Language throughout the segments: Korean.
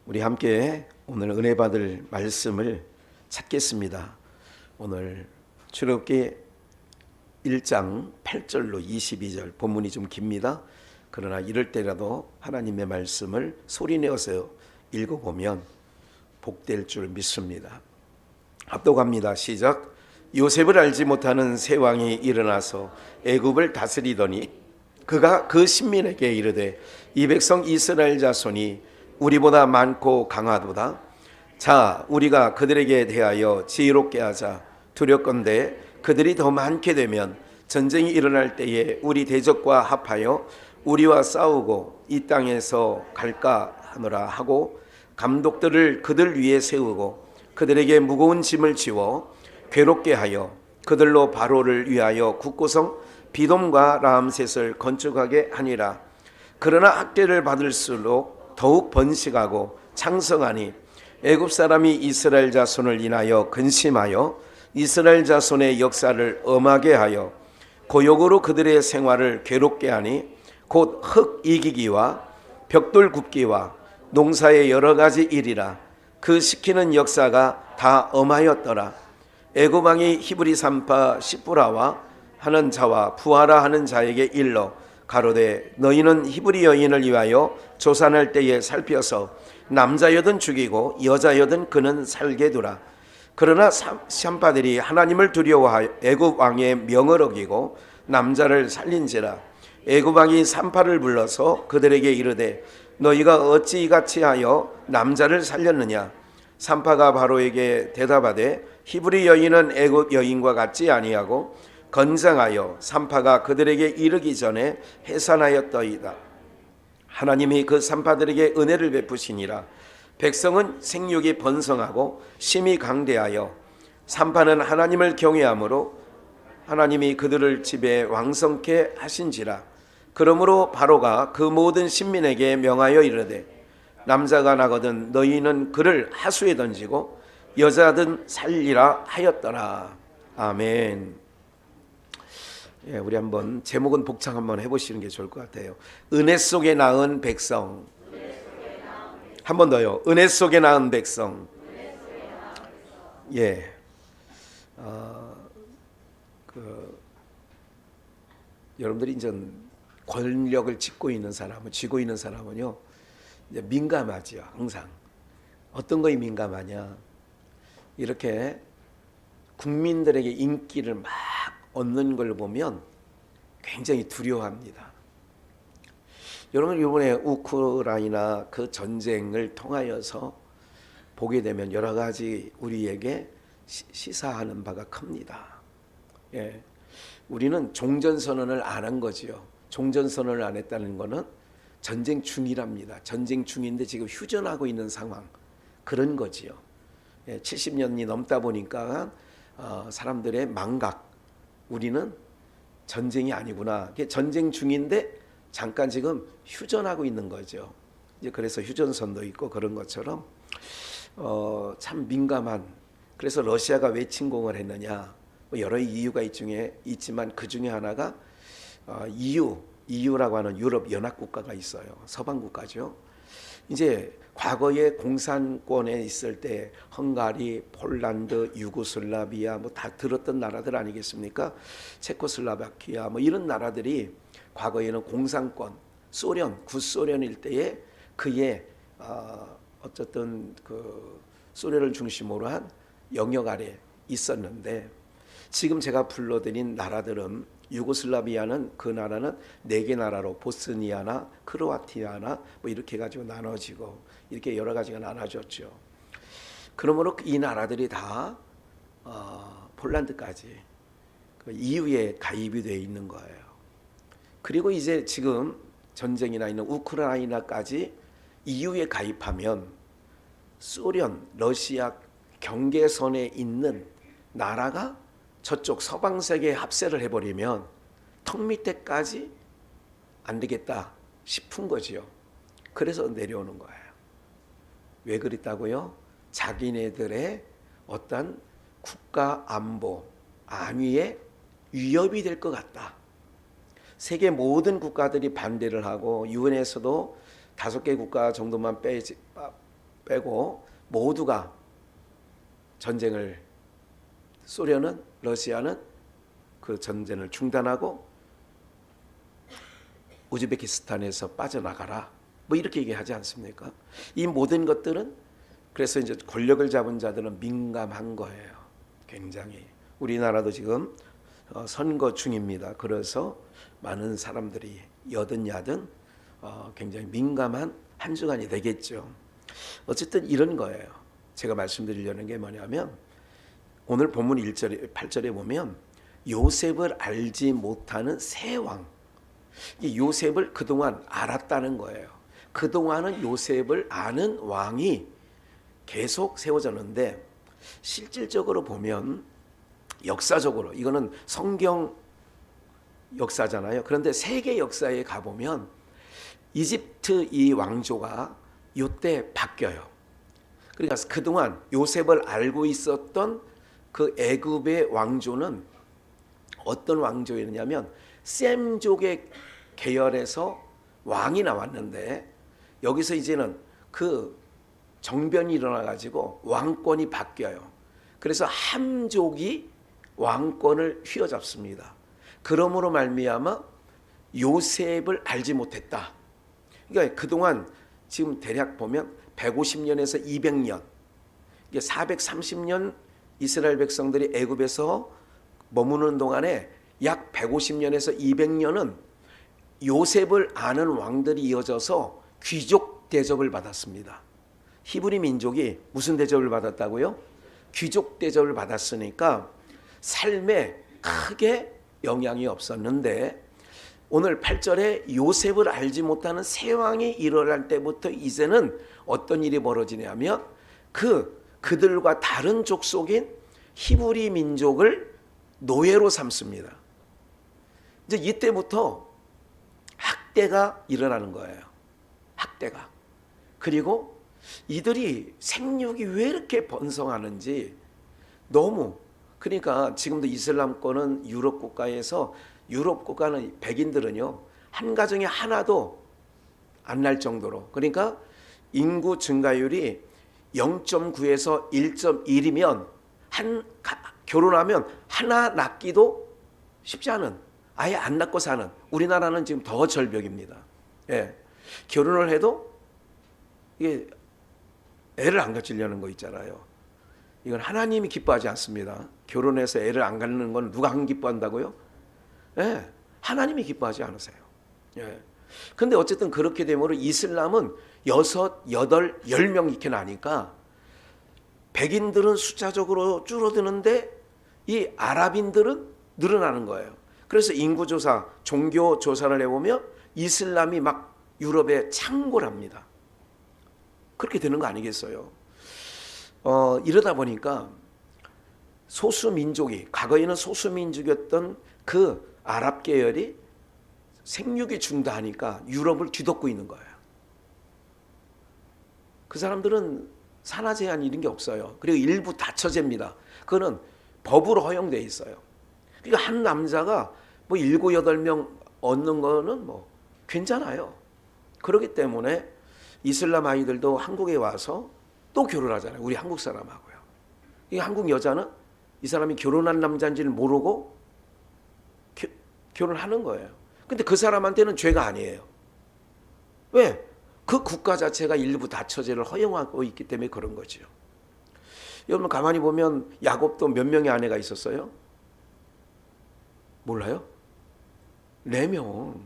우리 함께 오늘 은혜 받을 말씀을 찾겠습니다. 오늘 출애굽기 1장 8절로 22절 본문이 좀 깁니다. 그러나 이럴 때라도 하나님의 말씀을 소리내어서 읽어보면 복될 줄 믿습니다. 합독합니다. 시작. 요셉을 알지 못하는 새 왕이 일어나서 애굽을 다스리더니 그가 그 신민에게 이르되 이 백성 이스라엘 자손이 우리보다 많고 강하도다. 자, 우리가 그들에게 대하여 지혜롭게 하자. 두렵건대 그들이 더 많게 되면 전쟁이 일어날 때에 우리 대적과 합하여 우리와 싸우고 이 땅에서 갈까 하노라 하고 감독들을 그들 위에 세우고 그들에게 무거운 짐을 지워 괴롭게 하여 그들로 바로를 위하여 국고성 비돔과 라암셋을 건축하게 하니라. 그러나 학대를 받을수록 더욱 번식하고 창성하니 애굽 사람이 이스라엘 자손을 인하여 근심하여 이스라엘 자손의 역사를 엄하게 하여 고역으로 그들의 생활을 괴롭게 하니 곧 흙 이기기와 벽돌 굽기와 농사의 여러 가지 일이라. 그 시키는 역사가 다 엄하였더라. 애굽 왕이 히브리 산파 시브라와 하는 자와 부하라 하는 자에게 일러 가로되 너희는 히브리 여인을 위하여 조산할 때에 살펴서 남자여든 죽이고 여자여든 그는 살게 두라. 그러나 산파들이 하나님을 두려워하여 애굽 왕의 명을 어기고 남자를 살린지라. 애굽 왕이 산파를 불러서 그들에게 이르되 너희가 어찌 이같이 하여 남자를 살렸느냐. 산파가 바로에게 대답하되 히브리 여인은 애굽 여인과 같지 아니하고 건장하여 산파가 그들에게 이르기 전에 해산하였더이다. 하나님이 그 산파들에게 은혜를 베푸시니라. 백성은 생육이 번성하고 심히 강대하여 산파는 하나님을 경외함으로 하나님이 그들을 집에 왕성케 하신지라. 그러므로 바로가 그 모든 신민에게 명하여 이르되 남자가 나거든 너희는 그를 하수에 던지고 여자든 살리라 하였더라. 아멘. 예, 우리 한번 제목은 복창 한번 해보시는 게 좋을 것 같아요. 은혜 속에 낳은 백성. 한 번 더요. 은혜 속에 낳은 백성. 예. 여러분들이 이제 권력을 쥐고 있는 사람은요, 이제 민감하지요. 항상 어떤 거에 민감하냐? 이렇게 국민들에게 인기를 막 얻는 걸 보면 굉장히 두려워합니다. 여러분 이번에 우크라이나 그 전쟁을 통하여서 보게 되면 여러 가지 우리에게 시사하는 바가 큽니다. 예, 우리는 종전선언을 안 한 거지요. 종전선언을 안 했다는 거는 전쟁 중이랍니다. 전쟁 중인데 지금 휴전하고 있는 상황, 그런 거지요. 예, 70년이 넘다 보니까 사람들의 망각, 우리는 전쟁이 아니구나. 전쟁 중인데 잠깐 지금 휴전하고 있는 거죠. 이제 그래서 휴전선도 있고 그런 것처럼 참 민감한. 그래서 러시아가 왜 침공을 했느냐? 여러 이유가 있지만 그 중에 하나가 EU라고 하는 유럽 연합 국가가 있어요. 서방 국가죠. 이제 과거에 공산권에 있을 때 헝가리, 폴란드, 유고슬라비아 뭐 다 들었던 나라들 아니겠습니까? 체코슬로바키아 뭐 이런 나라들이 과거에는 공산권, 소련, 구소련일 때에 그의 어쨌든 그 소련을 중심으로 한 영역 아래 있었는데, 지금 제가 불러드린 나라들은 유고슬라비아는 그 나라는 4개 나라로 보스니아나 크로아티아나 뭐 이렇게 가지고 나눠지고 이렇게 여러 가지가 나눠졌죠. 그러므로 이 나라들이 다 폴란드까지 그 EU에 가입이 되어 있는 거예요. 그리고 이제 지금 전쟁이나 있는 우크라이나까지 EU에 가입하면 소련, 러시아 경계선에 있는 나라가 저쪽 서방 세계에 합세를 해버리면 턱 밑에까지 안 되겠다 싶은 거지요. 그래서 내려오는 거예요. 왜 그랬다고요? 자기네들의 어떤 국가 안보, 안위에 위협이 될 것 같다. 세계 모든 국가들이 반대를 하고 유엔에서도 5개 국가 정도만 빼고 모두가 전쟁을, 소련은, 러시아는 그 전쟁을 중단하고 우즈베키스탄에서 빠져나가라, 뭐 이렇게 얘기하지 않습니까? 이 모든 것들은, 그래서 이제 권력을 잡은 자들은 민감한 거예요. 굉장히. 우리나라도 지금 선거 중입니다. 그래서 많은 사람들이 여든 야든 굉장히 민감한 한 주간이 되겠죠. 어쨌든 이런 거예요. 제가 말씀드리려는 게 뭐냐면, 오늘 본문 1절에 8절에 보면 요셉을 알지 못하는 새 왕, 이 요셉을 그동안 알았다는 거예요. 그동안은 요셉을 아는 왕이 계속 세워졌는데, 실질적으로 보면 역사적으로 이거는 성경 역사잖아요. 그런데 세계 역사에 가보면 이집트 이 왕조가 이때 바뀌어요. 그러니까 그동안 요셉을 알고 있었던 그 애굽의 왕조는 어떤 왕조였냐면 셈족의 계열에서 왕이 나왔는데, 여기서 이제는 그 정변이 일어나 가지고 왕권이 바뀌어요. 그래서 함족이 왕권을 휘어잡습니다. 그러므로 말미암아 요셉을 알지 못했다. 그러니까 그동안 지금 대략 보면 150년에서 200년, 이게 430년 이스라엘 백성들이 애굽에서 머무는 동안에 약 150년에서 200년은 요셉을 아는 왕들이 이어져서 귀족 대접을 받았습니다. 히브리 민족이 무슨 대접을 받았다고요? 귀족 대접을 받았으니까 삶에 크게 영향이 없었는데, 오늘 8절에 요셉을 알지 못하는 새 왕이 일어날 때부터 이제는 어떤 일이 벌어지냐면 그들과 다른 족속인 히브리 민족을 노예로 삼습니다. 이제 이때부터 학대가 일어나는 거예요. 학대가. 그리고 이들이 생육이 왜 이렇게 번성하는지 너무, 그러니까 지금도 이슬람권은 유럽 국가에서, 유럽 국가는 백인들은요 한 가정에 하나도 안 날 정도로, 그러니까 인구 증가율이 0.9에서 1.1이면 결혼하면 하나 낳기도 쉽지 않은, 아예 안 낳고 사는, 우리나라는 지금 더 절벽입니다. 예. 결혼을 해도 이게 애를 안 가지려는 거 있잖아요. 이건 하나님이 기뻐하지 않습니다. 결혼해서 애를 안 갖는 건 누가 안 기뻐한다고요? 예. 하나님이 기뻐하지 않으세요. 예. 근데 어쨌든 그렇게 되므로 이슬람은 6, 8, 10명 이렇게 나니까 백인들은 숫자적으로 줄어드는데 이 아랍인들은 늘어나는 거예요. 그래서 인구조사, 종교조사를 해보면 이슬람이 막 유럽에 창궐합니다. 그렇게 되는 거 아니겠어요? 이러다 보니까 소수민족이, 과거에는 소수민족이었던 그 아랍 계열이 생육이 중다하니까 유럽을 뒤덮고 있는 거예요. 그 사람들은 산하 제한 이런 게 없어요. 그리고 일부 다처제입니다. 그거는 법으로 허용되어 있어요. 그러니까 한 남자가 뭐 7, 8명 얻는 거는 뭐 괜찮아요. 그렇기 때문에 이슬람 아이들도 한국에 와서 또 결혼하잖아요. 우리 한국 사람하고요. 이 한국 여자는 이 사람이 결혼한 남자인지를 모르고 결혼하는 거예요. 근데 그 사람한테는 죄가 아니에요. 왜? 그 국가 자체가 일부 다처제를 허용하고 있기 때문에 그런 거죠. 여러분 가만히 보면 야곱도 몇 명의 아내가 있었어요? 몰라요? 4명.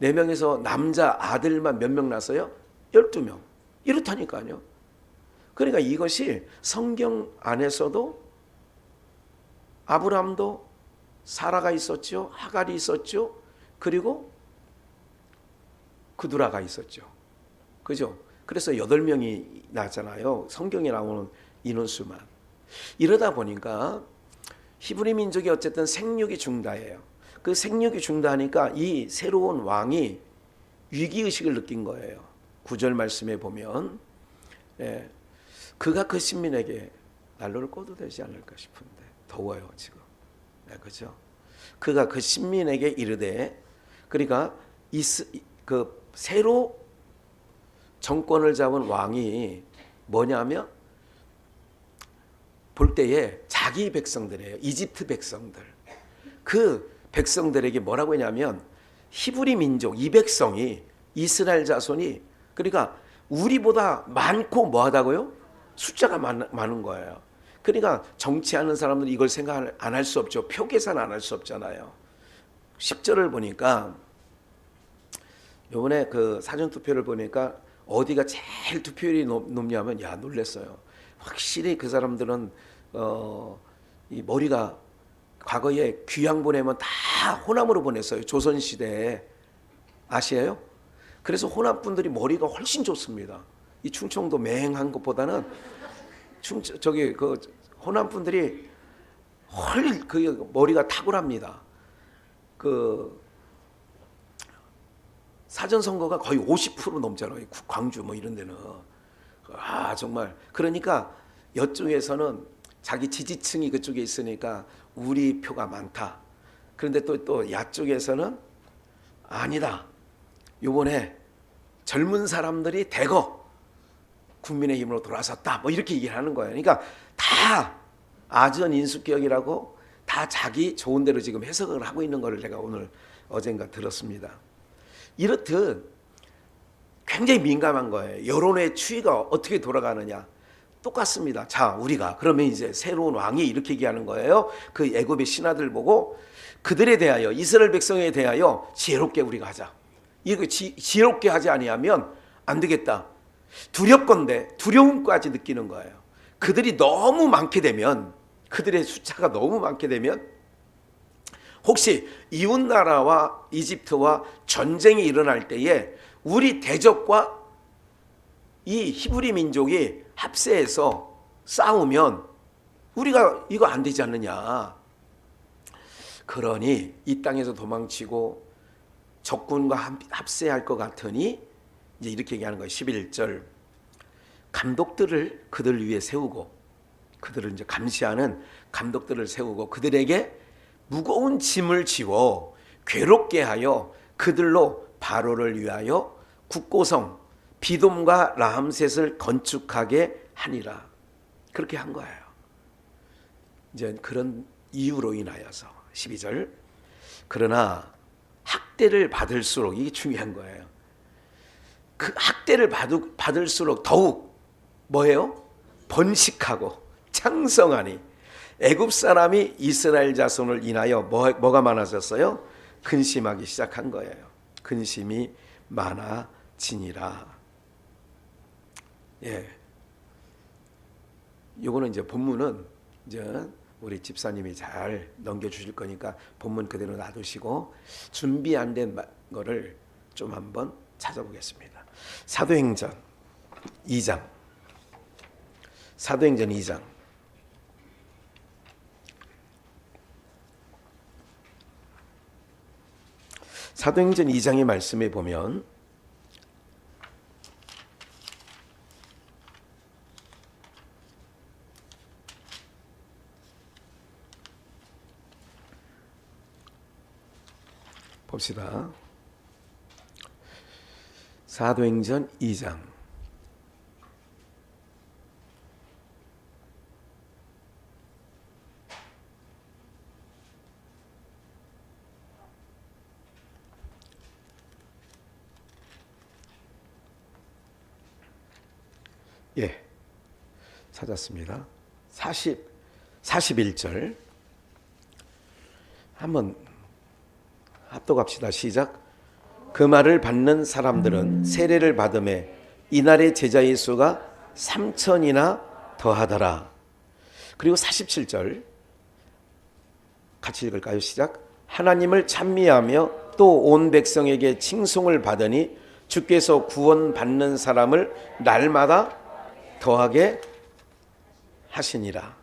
4명에서 남자 아들만 몇 명 낳았어요? 12명. 이렇다니까요. 그러니까 이것이 성경 안에서도 아브라함도 사라가 있었죠. 하갈이 있었죠. 그리고 그두라가 있었죠. 그죠? 그래서 8명이 나잖아요. 성경에 나오는 인원수만. 이러다 보니까 히브리 민족이 어쨌든 생육이 중다예요. 그 생육이 중다하니까 이 새로운 왕이 위기의식을 느낀 거예요. 9절 말씀에 보면 그가 그 신민에게 난로를 꺼도 되지 않을까 싶은데 더워요 지금. 그렇죠? 그가 그 신민에게 이르되, 그러니까 새로 정권을 잡은 왕이 뭐냐면 볼 때에 자기 백성들이에요. 이집트 백성들. 그 백성들에게 뭐라고 했냐면 히브리 민족 이 백성이 이스라엘 자손이 그러니까 우리보다 많고 뭐하다고요? 숫자가 많은 거예요. 그러니까 정치하는 사람들이 이걸 생각 안 할 수 없죠. 표 계산 안 할 수 없잖아요. 10절을 보니까 요번에 그 사전투표를 보니까 어디가 제일 투표율이 높냐면 야 놀랬어요. 확실히 그 사람들은 이 머리가 과거에 귀양 보내면 다 호남으로 보냈어요. 조선시대에. 아시아요? 그래서 호남 분들이 머리가 훨씬 좋습니다. 이 충청도 맹한 것보다는 저기 그 호남 분들이 그 머리가 탁월합니다. 그 사전 선거가 거의 50% 넘잖아요. 광주 뭐 이런 데는. 아 정말 그러니까 이쪽에서는 자기 지지층이 그쪽에 있으니까 우리 표가 많다. 그런데 또 야쪽에서는 아니다. 요번에 젊은 사람들이 대거 국민의힘으로 돌아섰다. 뭐 이렇게 얘기를 하는 거예요. 그러니까 다 아전 인수개혁이라고 다 자기 좋은 대로 지금 해석을 하고 있는 걸 제가 오늘 어젠가 들었습니다. 이렇듯 굉장히 민감한 거예요. 여론의 추이가 어떻게 돌아가느냐. 똑같습니다. 자, 우리가 그러면 이제 새로운 왕이 이렇게 얘기하는 거예요. 그 애굽의 신하들 보고 그들에 대하여 이스라엘 백성에 대하여 지혜롭게 우리가 하자. 이거 지혜롭게 하지 아니하면 안 되겠다. 두렵건대 두려움까지 느끼는 거예요. 그들이 너무 많게 되면 그들의 숫자가 너무 많게 되면 혹시 이웃나라와 이집트와 전쟁이 일어날 때에 우리 대적과 이 히브리 민족이 합세해서 싸우면 우리가 이거 안 되지 않느냐. 그러니 이 땅에서 도망치고 적군과 합세할 것 같으니 이제 이렇게 얘기하는 거예요. 11절 감독들을 그들 위에 세우고 그들을 이제 감시하는 감독들을 세우고 그들에게 무거운 짐을 지워 괴롭게 하여 그들로 바로를 위하여 국고성 비돔과 라암셋을 건축하게 하니라. 그렇게 한 거예요. 이제 그런 이유로 인하여서 12절 그러나 학대를 받을수록 이게 중요한 거예요. 그 학대를 받을수록 더욱 뭐예요? 번식하고 창성하니 애굽 사람이 이스라엘 자손을 인하여 뭐가 많아졌어요? 근심하기 시작한 거예요. 근심이 많아지니라. 예. 요거는 이제 본문은 이제 우리 집사님이 잘 넘겨주실 거니까 본문 그대로 놔두시고 준비 안 된 거를 좀 한번 찾아보겠습니다. 사도행전 2장. 사도행전 2장. 사도행전 2장의 말씀에 보면 봅시다. 사도행전 2장 예, 찾았습니다. 41절 한번 합독합시다. 시작. 그 말을 받는 사람들은 세례를 받음에 이날의 제자의 수가 3,000이나 더하더라. 그리고 47절 같이 읽을까요? 시작. 하나님을 찬미하며 또 온 백성에게 칭송을 받으니 주께서 구원받는 사람을 날마다 더하게 하시니라.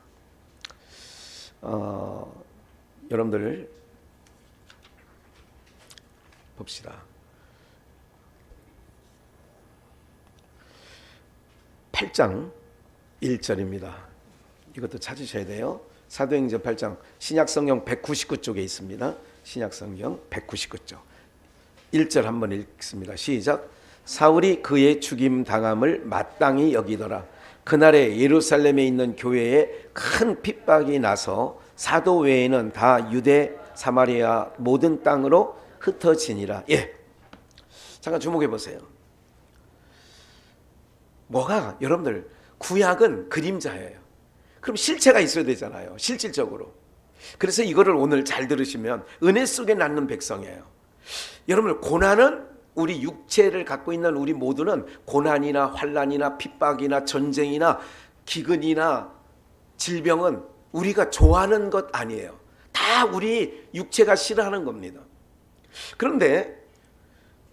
여러분들 봅시다. 8장 1절입니다. 이것도 찾으셔야 돼요. 사도행전 8장 신약성경 199쪽에 있습니다. 신약성경 199쪽 1절 한번 읽습니다. 시작. 사울이 그의 죽임 당함을 마땅히 여기더라. 그날에 예루살렘에 있는 교회에 큰 핍박이 나서 사도 외에는 다 유대 사마리아 모든 땅으로 흩어지니라. 잠깐 주목해 보세요. 뭐가 여러분들 구약은 그림자예요. 그럼 실체가 있어야 되잖아요. 실질적으로. 그래서 이거를 오늘 잘 들으시면 은혜 속에 낳는 백성이에요. 여러분 고난은 우리 육체를 갖고 있는 우리 모두는 고난이나 환난이나 핍박이나 전쟁이나 기근이나 질병은 우리가 좋아하는 것 아니에요. 다 우리 육체가 싫어하는 겁니다. 그런데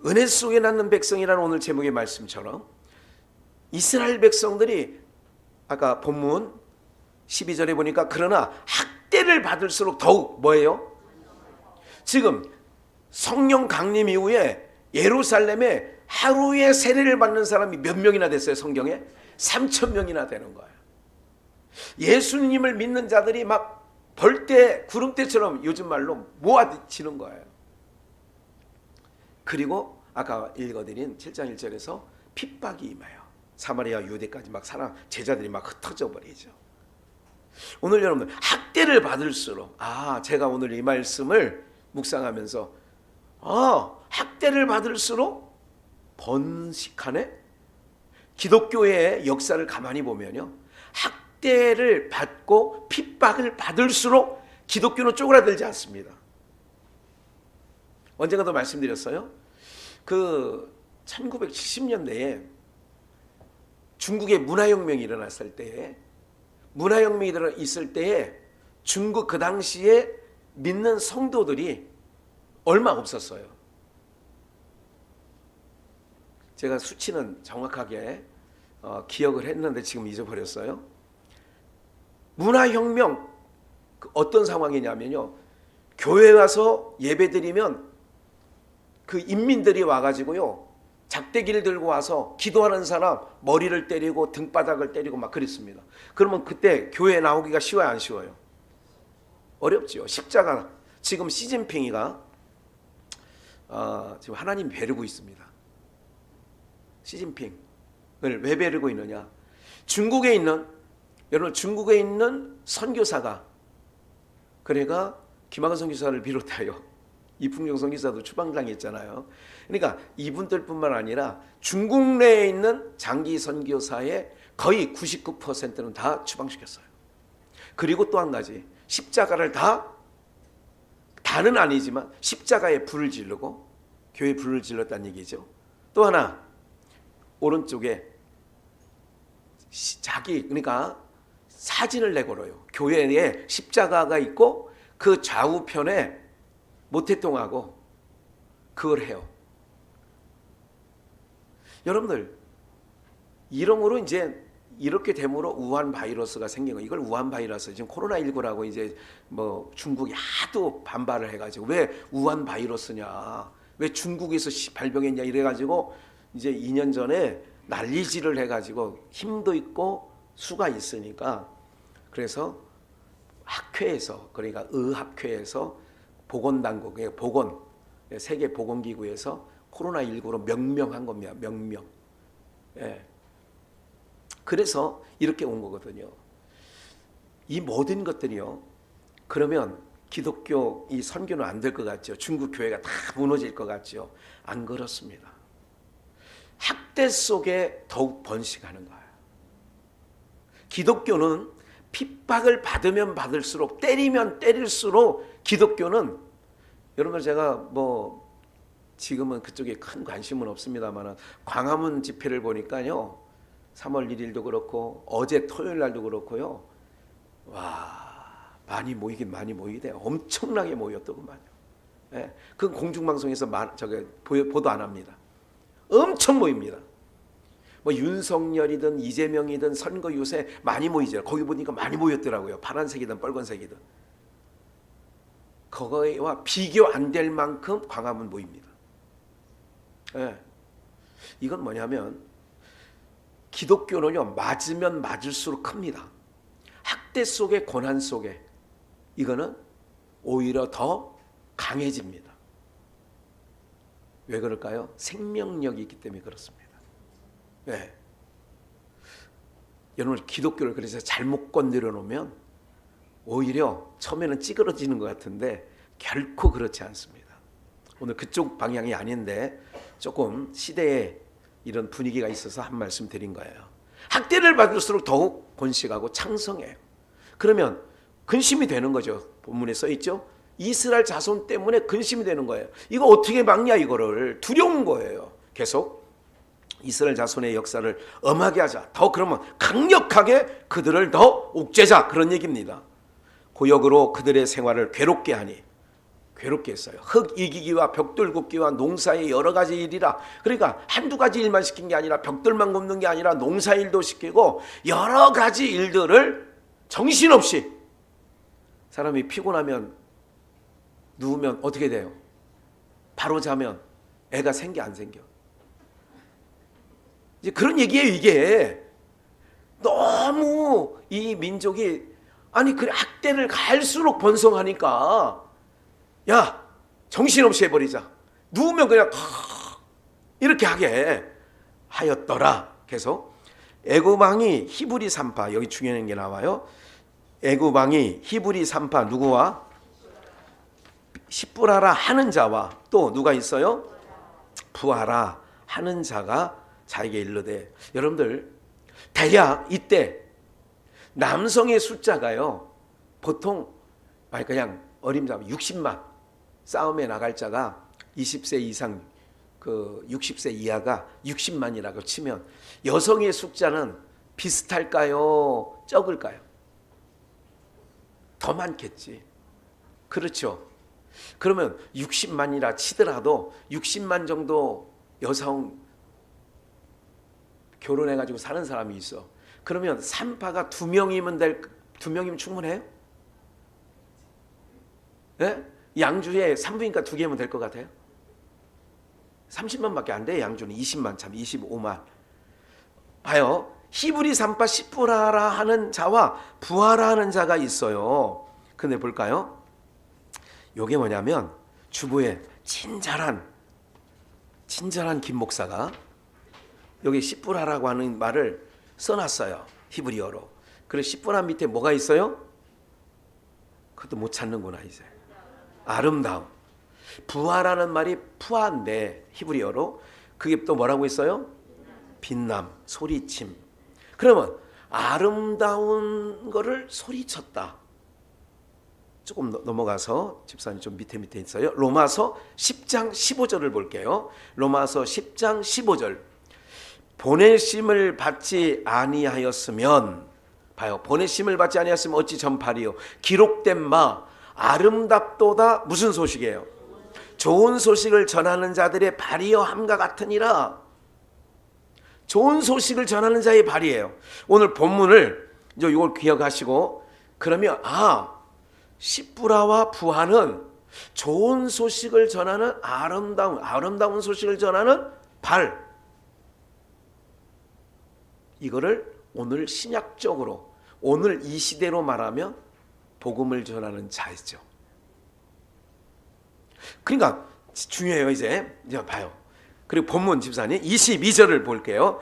은혜 속에 낳는 백성이라는 오늘 제목의 말씀처럼 이스라엘 백성들이 아까 본문 12절에 보니까 그러나 학대를 받을수록 더욱 뭐예요? 지금 성령 강림 이후에 예루살렘에 하루에 세례를 받는 사람이 몇 명이나 됐어요? 성경에 3,000명이나 되는 거예요. 예수님을 믿는 자들이 막 벌떼 구름대처럼 요즘 말로 모아지는 거예요. 그리고 아까 읽어드린 7장 1절에서 핍박이 임해요. 사마리아 유대까지 막 제자들이 막 흩어져 버리죠. 오늘 여러분 학대를 받을수록 제가 오늘 이 말씀을 묵상하면서 학대를 받을수록 번식하네. 기독교의 역사를 가만히 보면요, 학대를 받고 핍박을 받을수록 기독교는 쪼그라들지 않습니다. 언젠가도 말씀드렸어요. 그 1970년대에 중국의 문화혁명이 일어났을 때에 중국 그 당시에 믿는 성도들이 얼마 없었어요. 제가 수치는 정확하게 기억을 했는데 지금 잊어버렸어요. 문화혁명 어떤 상황이냐면요, 교회 와서 예배드리면 그 인민들이 와가지고요 작대기를 들고 와서 기도하는 사람 머리를 때리고 등바닥을 때리고 막 그랬습니다. 그러면 그때 교회에 나오기가 쉬워요, 안 쉬워요? 어렵죠. 십자가. 지금 시진핑이가 지금 하나님 벼르고 있습니다. 시진핑을 왜 벼르고 있느냐? 중국에 있는 선교사가, 그러니까 김학원 선교사를 비롯하여 이풍정 선교사도 추방당했잖아요. 그러니까 이분들뿐만 아니라 중국 내에 있는 장기 선교사의 거의 99%는 다 추방시켰어요. 그리고 또 한 가지, 십자가를 다는 아니지만 십자가에 불을 지르고 교회에 불을 질렀다는 얘기죠. 또 하나, 오른쪽에 그러니까 사진을 내걸어요. 교회에 십자가가 있고 그 좌우편에 모태통하고 그걸 해요. 여러분들 이런 거로 이제 이렇게 됨으로 우한 바이러스가 생긴 거. 이걸 우한 바이러스, 지금 코로나19라고 이제 뭐 중국이 하도 반발을 해가지고 왜 우한 바이러스냐, 왜 중국에서 발병했냐 이래가지고 이제 2년 전에 난리질을 해가지고 힘도 있고 수가 있으니까, 그래서 학회에서, 그러니까 의학회에서 보건당국의 세계 보건기구에서 코로나19로 명명한 겁니다. 명명. 그래서 이렇게 온 거거든요. 이 모든 것들이요, 그러면 기독교 이 선교는 안 될 것 같죠? 중국 교회가 다 무너질 것 같죠? 안 그렇습니다. 학대 속에 더욱 번식하는 거예요. 기독교는 핍박을 받으면 받을수록, 때리면 때릴수록, 기독교는, 여러분 제가 뭐 지금은 그쪽에 큰 관심은 없습니다만 광화문 집회를 보니까요, 3월 1일도 그렇고 어제 토요일 날도 그렇고요, 와, 많이 모이긴 많이 모이대요. 엄청나게 모였더구만요. 그건 공중방송에서 보도 안 합니다. 엄청 모입니다. 뭐 윤석열이든 이재명이든 선거 요새 많이 모이죠. 거기 보니까 많이 모였더라고요. 파란색이든 빨간색이든. 그거와 비교 안 될 만큼 광화문 모입니다. 이건 뭐냐면 기독교는요, 맞으면 맞을수록 큽니다. 학대 속에, 고난 속에 이거는 오히려 더 강해집니다. 왜 그럴까요? 생명력이 있기 때문에 그렇습니다. 네. 여러분 기독교를 그래서 잘못 건드려 놓으면 오히려 처음에는 찌그러지는 것 같은데 결코 그렇지 않습니다. 오늘 그쪽 방향이 아닌데 조금 시대에 이런 분위기가 있어서 한 말씀 드린 거예요. 학대를 받을수록 더욱 번식하고 창성해요. 그러면 근심이 되는 거죠. 본문에 써 있죠. 이스라엘 자손 때문에 근심이 되는 거예요. 이거 어떻게 막냐, 이거를. 두려운 거예요. 계속 이스라엘 자손의 역사를 엄하게 하자. 더 그러면 강력하게 그들을 더 옥죄자, 그런 얘기입니다. 고역으로 그들의 생활을 괴롭게 하니, 괴롭게 했어요. 흙 이기기와 벽돌 굽기와 농사의 여러 가지 일이라. 그러니까 한두 가지 일만 시킨 게 아니라 벽돌만 굽는 게 아니라 농사일도 시키고 여러 가지 일들을 정신없이. 사람이 피곤하면 누우면 어떻게 돼요? 바로 자면 애가 생겨 안 생겨? 이제 그런 얘기예요. 이게 너무 이 민족이, 아니 그래 학대를 갈수록 번성하니까 야 정신없이 해버리자, 누우면 그냥 이렇게 하게 하였더라. 계속 애굽 왕이 히브리 산파, 여기 중요한 게 나와요. 애굽 왕이 히브리 산파 누구와? 십부라라 하는 자와 또 누가 있어요? 부하라 하는 자가 자에게 이르되. 여러분들 대략 이때 남성의 숫자가요, 보통 그냥 어림잡아 60만, 싸움에 나갈 자가 20세 이상, 그 60세 이하가 60만이라고 치면 여성의 숫자는 비슷할까요? 적을까요? 더 많겠지. 그렇죠. 그러면 60만이라 치더라도 60만 정도 여성 결혼해가지고 사는 사람이 있어. 그러면 산파가 2명이면 2명이면 충분해요? 네? 양주에 산부인과 2개면 될 것 같아요? 30만밖에 안 돼. 양주는 20만, 참 25만. 봐요. 히브리 산파 십부라라 하는 자와 부하라 하는 자가 있어요. 근데 볼까요? 요게 뭐냐면 주부의 친절한 김 목사가 여기 십부라라고 하는 말을 써놨어요. 히브리어로. 그래서 십부라 밑에 뭐가 있어요? 그것도 못 찾는구나 이제. 아름다움. 부하라는 말이 푸아인데 히브리어로 그게 또 뭐라고 있어요? 빛남, 소리침. 그러면 아름다운 거를 소리쳤다. 조금 넘어가서 집사님 좀 밑에 있어요. 로마서 10장 15절을 볼게요. 로마서 10장 15절. 보내심을 받지 아니하였으면, 봐요. 보내심을 받지 아니하였으면 어찌 전파리요. 기록된 바 아름답도다. 무슨 소식이에요? 좋은 소식을 전하는 자들의 발이여 함과 같으니라. 좋은 소식을 전하는 자의 발이에요. 오늘 본문을 이제 이걸 기억하시고, 그러면 십부라와 부하는 좋은 소식을 전하는 아름다운 소식을 전하는 발. 이거를 오늘 신약적으로, 오늘 이 시대로 말하면 복음을 전하는 자이죠. 그러니까 중요해요. 이제 봐요. 그리고 본문 집사님 22절을 볼게요.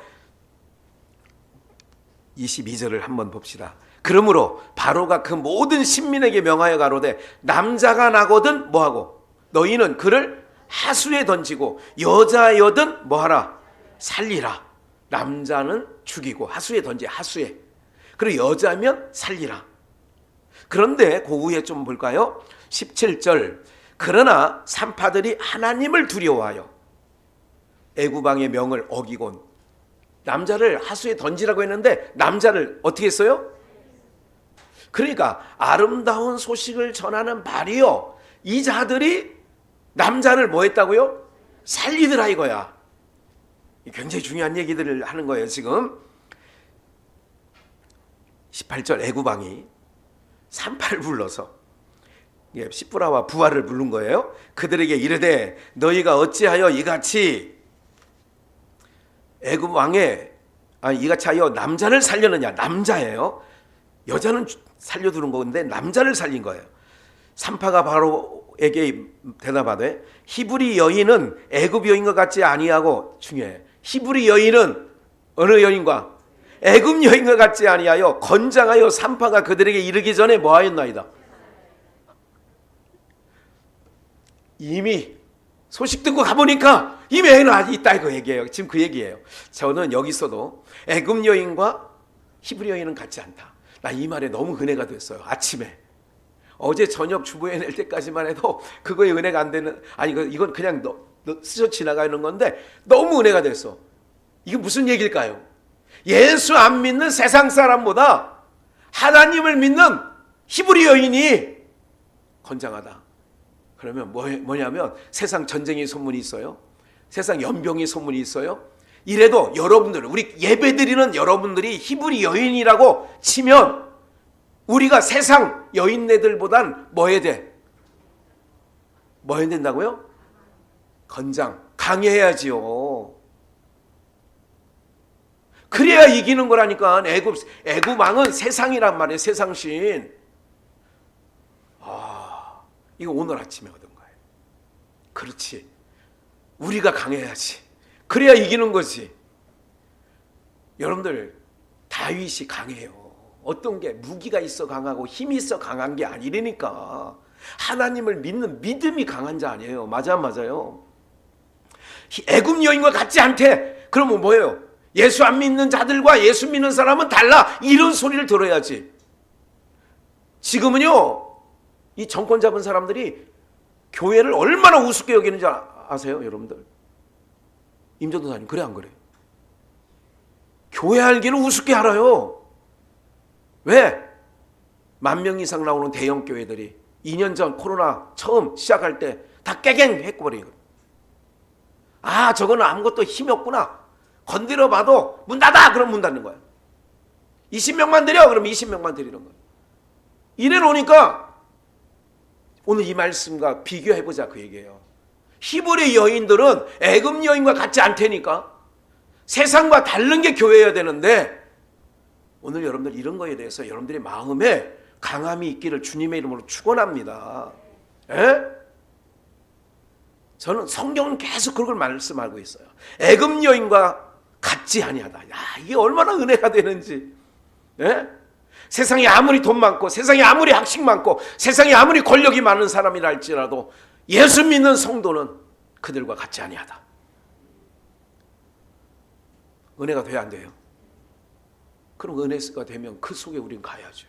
22절을 한번 봅시다. 그러므로 바로가 그 모든 신민에게 명하여 가로되 남자가 나거든 뭐하고 너희는 그를 하수에 던지고 여자여든 뭐하라 살리라. 남자는 죽이고 하수에 던지, 하수에. 그리고 여자면 살리라. 그런데 그 후에 좀 볼까요? 17절. 그러나 산파들이 하나님을 두려워하여 애굽 왕의 명을 어기곤. 남자를 하수에 던지라고 했는데 남자를 어떻게 했어요? 그러니까 아름다운 소식을 전하는 발이요, 이 자들이 남자를 뭐 했다고요? 살리더라 이거야. 굉장히 중요한 얘기들을 하는 거예요. 지금 18절 애굽 왕이 산파를 불러서 십부라와 부하를 부른 거예요. 그들에게 이르되 너희가 어찌하여 이같이 애굽 왕의 이같이 하여 남자를 살려느냐. 남자예요. 여자는 살려두는 건데 남자를 살린 거예요. 산파가 바로 에게 대답하되 히브리 여인은 애굽 여인과 같지 아니하고, 중요해, 히브리 여인은 어느 여인과? 애굽 여인과 같지 아니하여 건장하여 산파가 그들에게 이르기 전에 뭐하였나이다. 이미 소식 듣고 가보니까 이미 애는 아직 있다, 이거 얘기예요. 지금 그 얘기예요. 저는 여기서도 애굽 여인과 히브리 여인은 같지 않다, 나 이 말에 너무 은혜가 됐어요. 아침에 어제 저녁 주보에 낼 때까지만 해도 그거에 은혜가 안 되는, 아니 이건 그냥 스쳐 지나가는 건데 너무 은혜가 됐어. 이게 무슨 얘기일까요? 예수 안 믿는 세상 사람보다 하나님을 믿는 히브리 여인이 건장하다. 그러면 뭐냐면 세상 전쟁의 소문이 있어요. 세상 연병의 소문이 있어요. 이래도 여러분들, 우리 예배드리는 여러분들이 히브리 여인이라고 치면 우리가 세상 여인네들보단 뭐 해야 돼? 뭐 해야 된다고요? 건장, 강해야지요. 그래야 이기는 거라니까. 애굽 왕은 세상이란 말이에요. 세상신. 이거 오늘 아침에 얻은 거예요. 그렇지, 우리가 강해야지. 그래야 이기는 거지. 여러분들, 다윗이 강해요. 어떤 게 무기가 있어 강하고 힘이 있어 강한 게 아니라니까. 하나님을 믿는 믿음이 강한 자 아니에요. 맞아요. 애굽 여인과 같지 않대. 그러면 뭐예요? 예수 안 믿는 자들과 예수 믿는 사람은 달라, 이런 소리를 들어야지. 지금은요, 이 정권 잡은 사람들이 교회를 얼마나 우습게 여기는지 아세요, 여러분들? 임전도사님, 그래 안 그래? 교회 알기를 우습게 알아요. 왜? 10,000명 이상 나오는 대형 교회들이 2년 전 코로나 처음 시작할 때 다 깨갱 해버리고, 저거는 아무것도 힘이 없구나, 건드려 봐도 문 닫아, 그럼 문 닫는 거야. 20명만 드려, 그럼 20명만 드리는 거야. 이래 놓으니까 오늘 이 말씀과 비교해보자, 그 얘기예요. 히브리 여인들은 애굽 여인과 같지 않다니까. 세상과 다른 게 교회여야 되는데, 오늘 여러분들 이런 거에 대해서 여러분들의 마음에 강함이 있기를 주님의 이름으로 축원합니다. 저는 성경은 계속 그걸 말씀하고 있어요. 애굽 여인과 같지 아니하다. 야, 이게 얼마나 은혜가 되는지. 세상에 아무리 돈 많고, 세상에 아무리 학식 많고, 세상에 아무리 권력이 많은 사람이라 할지라도 예수 믿는 성도는 그들과 같지 아니하다. 은혜가 돼야 안 돼요? 그럼 은혜가 되면 그 속에 우리는 가야죠.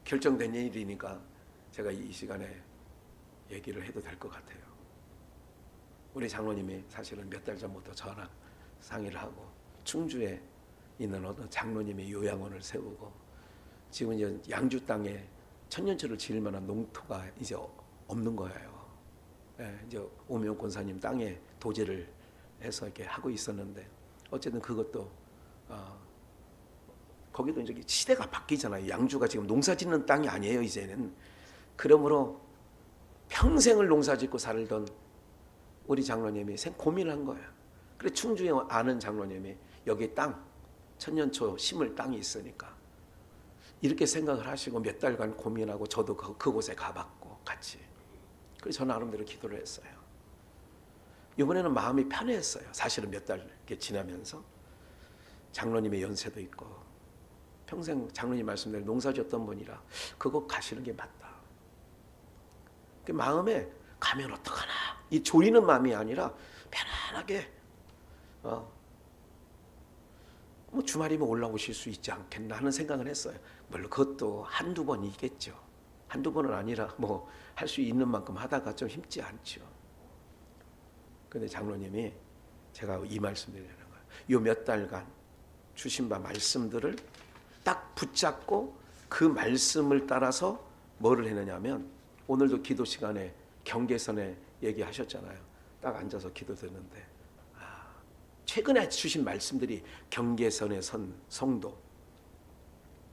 결정된 일이니까 제가 이 시간에 얘기를 해도 될 것 같아요. 우리 장로님이 사실은 몇 달 전부터 저랑 상의를 하고 충주에 있는 어떤 장로님의 요양원을 세우고, 지금 이제 양주 땅에 천년초를 지을 만한 농토가 이제 없는 거예요. 이제 오명 권사님 땅에 도제를 해서 이렇게 하고 있었는데, 어쨌든 그것도 거기도 이제 시대가 바뀌잖아요. 양주가 지금 농사짓는 땅이 아니에요, 이제는. 그러므로 평생을 농사짓고 살던 우리 장로님이 고민을 한 거예요. 그래, 충주에 아는 장로님이 여기 땅, 천년초 심을 땅이 있으니까 이렇게 생각을 하시고 몇 달간 고민하고, 저도 그곳에 가봤고 같이. 그래서 저 나름대로 기도를 했어요. 이번에는 마음이 편했어요. 사실은 몇 달 지나면서 장로님의 연세도 있고 평생 장로님 말씀대로 농사지었던 분이라 그거 가시는 게 맞다. 그 마음에 가면 어떡하나, 이 조이는 마음이 아니라 편안하게 뭐 주말이면 올라오실 수 있지 않겠나 하는 생각을 했어요. 물론 그것도 한두 번이겠죠. 한두 번은 아니라 뭐 할 수 있는 만큼 하다가 좀 힘지 않죠. 근데 장로님이 제가 이 말씀 드리는 거예요. 요 몇 달간 주신 바 말씀들을 딱 붙잡고 그 말씀을 따라서 뭐를 했느냐면, 오늘도 기도 시간에 경계선에 얘기하셨잖아요. 딱 앉아서 기도 듣는데 최근에 주신 말씀들이 경계선에 선 성도,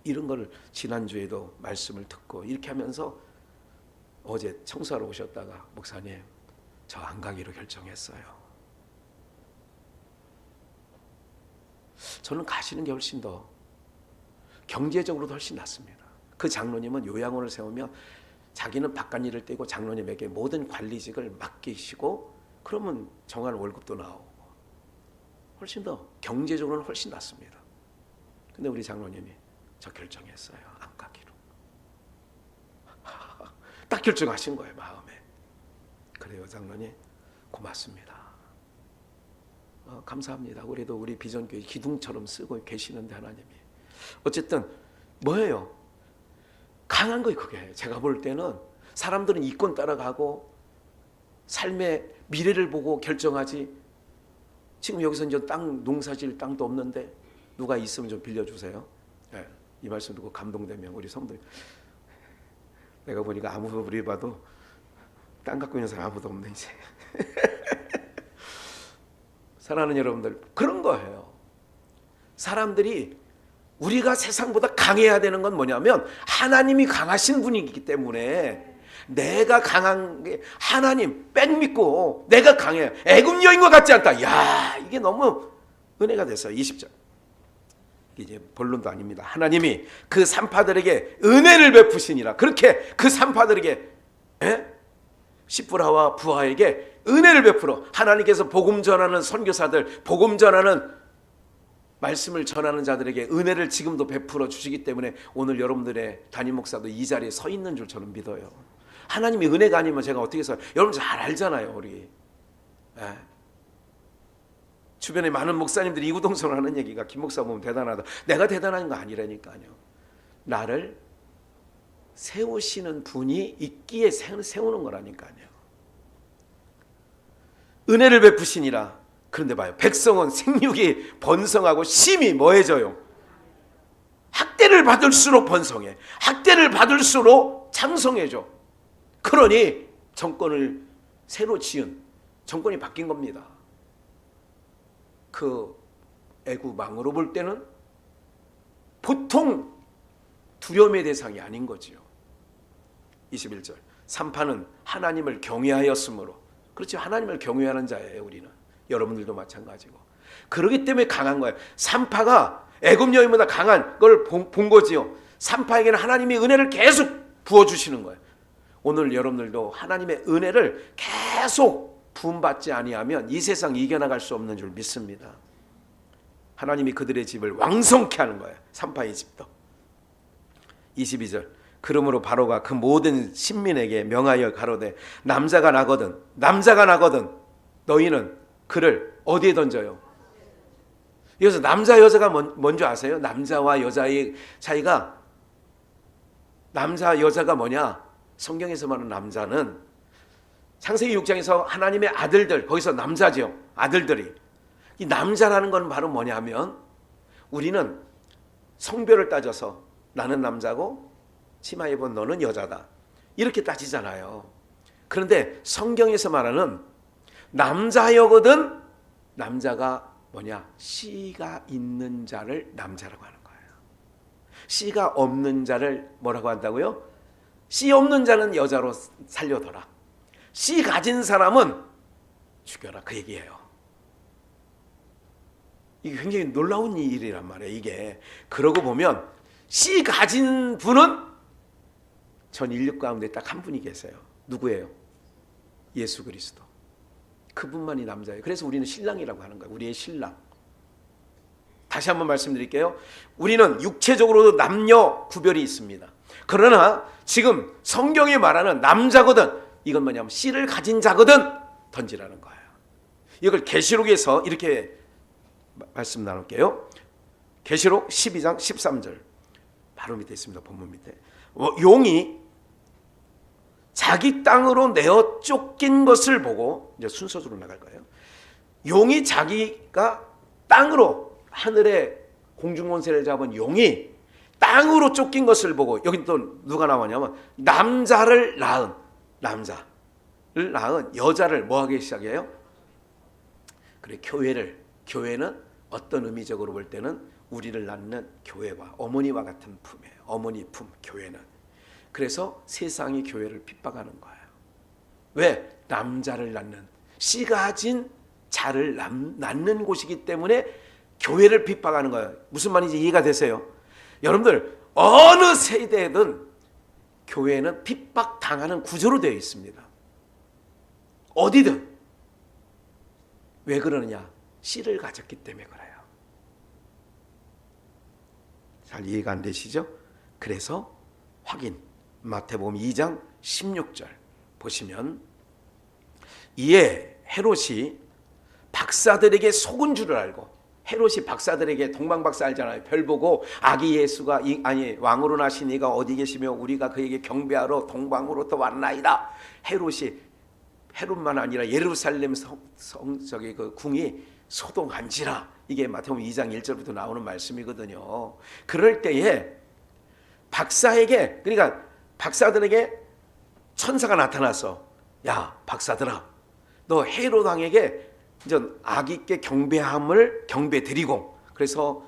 이런 거를 지난주에도 말씀을 듣고 이렇게 하면서 어제 청소하러 오셨다가, 목사님 저 안 가기로 결정했어요. 저는 가시는 게 훨씬 더 경제적으로도 훨씬 낫습니다. 그 장로님은 요양원을 세우며 자기는 바깥일을 떼고 장로님에게 모든 관리직을 맡기시고 그러면 정한 월급도 나오고 훨씬 더 경제적으로는 훨씬 낫습니다. 근데 우리 장로님이 저 결정했어요. 안 가기로. 딱 결정하신 거예요, 마음에. 그래요, 장로님 고맙습니다. 감사합니다. 그래도 우리 비전교회 기둥처럼 쓰고 계시는데 하나님이 어쨌든 뭐예요? 강한 거예요. 그게 제가 볼 때는 사람들은 이권 따라가고 삶의 미래를 보고 결정하지. 지금 여기서 이제 땅 농사질 땅도 없는데 누가 있으면 좀 빌려주세요. 네, 이 말씀 듣고 감동되면 우리 성도님, 내가 보니까 아무리 봐도 땅 갖고 있는 사람 아무도 없네 이제. 사랑하는 여러분들, 그런 거예요. 사람들이 우리가 세상보다 강해야 되는 건 뭐냐면 하나님이 강하신 분이기 때문에 내가 강한 게 하나님 백 믿고 내가 강해. 애굽 여인과 같지 않다. 야, 이게 너무 은혜가 됐어요. 20절. 이제 본론도 아닙니다. 하나님이 그 산파들에게 은혜를 베푸시니라. 그렇게 그 산파들에게 시브라와 부하에게 은혜를 베풀어 하나님께서 복음 전하는 선교사들, 복음 전하는 말씀을 전하는 자들에게 은혜를 지금도 베풀어 주시기 때문에 오늘 여러분들의 담임 목사도 이 자리에 서 있는 줄 저는 믿어요. 하나님이 은혜가 아니면 제가 어떻게 해서, 여러분 잘 알잖아요. 우리 주변에 많은 목사님들이 이구동성을 하는 얘기가 김 목사 보면 대단하다. 내가 대단한 거 아니라니까요. 나를 세우시는 분이 있기에 세우는 거라니까요. 은혜를 베푸시니라. 그런데 봐요, 백성은 생육이 번성하고 심이 뭐해져요? 학대를 받을수록 번성해. 학대를 받을수록 장성해져. 그러니 정권을 새로 지은 정권이 바뀐 겁니다. 그 애굽왕으로 볼 때는 보통 두려움의 대상이 아닌 거지요. 21절. 산파는 하나님을 경외하였으므로. 그렇죠. 하나님을 경외하는 자예요. 우리는. 여러분들도 마찬가지고. 그러기 때문에 강한 거예요. 산파가 애굽 여인보다 강한 걸 본 거지요. 산파에게는 하나님이 은혜를 계속 부어주시는 거예요. 오늘 여러분들도 하나님의 은혜를 계속 부음받지 아니하면 이 세상 이겨나갈 수 없는 줄 믿습니다. 하나님이 그들의 집을 왕성케 하는 거예요. 산파의 집도. 22절. 그러므로 바로가 그 모든 신민에게 명하여 가로되 남자가 나거든 너희는 그를 어디에 던져요? 여기서 남자 여자가 뭔지 아세요? 남자와 여자의 차이가, 남자 여자가 뭐냐? 성경에서 말하는 남자는 창세기 6장에서 하나님의 아들들, 거기서 남자죠. 아들들이. 이 남자라는 건 바로 뭐냐면 우리는 성별을 따져서 나는 남자고 치마 입은 너는 여자다 이렇게 따지잖아요. 그런데 성경에서 말하는 남자여거든 남자가 뭐냐? 씨가 있는 자를 남자라고 하는 거예요. 씨가 없는 자를 뭐라고 한다고요? 씨 없는 자는 여자로 살려둬라. 씨 가진 사람은 죽여라. 그 얘기예요. 이게 굉장히 놀라운 일이란 말이에요. 이게. 그러고 보면 씨 가진 분은 전 인류 가운데 딱 한 분이 계세요. 누구예요? 예수 그리스도. 그분만이 남자예요. 그래서 우리는 신랑이라고 하는 거예요. 우리의 신랑. 다시 한번 말씀드릴게요. 우리는 육체적으로도 남녀 구별이 있습니다. 그러나 지금 성경이 말하는 남자거든, 이건 뭐냐면 씨를 가진 자거든 던지라는 거예요. 이걸 계시록에서 이렇게 말씀 나눌게요. 계시록 12장 13절 바로 밑에 있습니다. 본문 밑에. 용이 자기 땅으로 내어 쫓긴 것을 보고, 이제 순서대로 나갈 거예요. 용이 자기가 땅으로, 하늘에 공중권세를 잡은 용이 땅으로 쫓긴 것을 보고, 여기 또 누가 나오냐면 남자를 낳은 여자를 뭐하기 시작해요? 그래, 교회는 어떤 의미적으로 볼 때는 우리를 낳는 교회와 어머니와 같은 품이에요. 어머니 품, 교회는. 그래서 세상이 교회를 핍박하는 거예요. 왜? 남자를 낳는, 씨 가진 자를 낳는 곳이기 때문에 교회를 핍박하는 거예요. 무슨 말인지 이해가 되세요? 여러분들, 어느 세대든 교회는 핍박당하는 구조로 되어 있습니다. 어디든. 왜 그러느냐? 씨를 가졌기 때문에 그래요. 잘 이해가 안 되시죠? 그래서 확인. 마태복음 2장 16절 보시면, 이에 헤롯이 박사들에게 속은 줄을 알고, 헤롯이 박사들에게, 동방박사 알잖아요. 별 보고 아기 예수가 왕으로 나신 이가 어디 계시며 우리가 그에게 경배하러 동방으로부터 왔나이다. 헤롯만 아니라 예루살렘 성적의 그 궁이 소동한지라. 이게 마태복음 2장 1절부터 나오는 말씀이거든요. 그럴 때에 박사에게, 그러니까 박사들에게 천사가 나타나서, 야 박사들아, 너 헤롯 왕에게 이제 아기께 경배 드리고, 그래서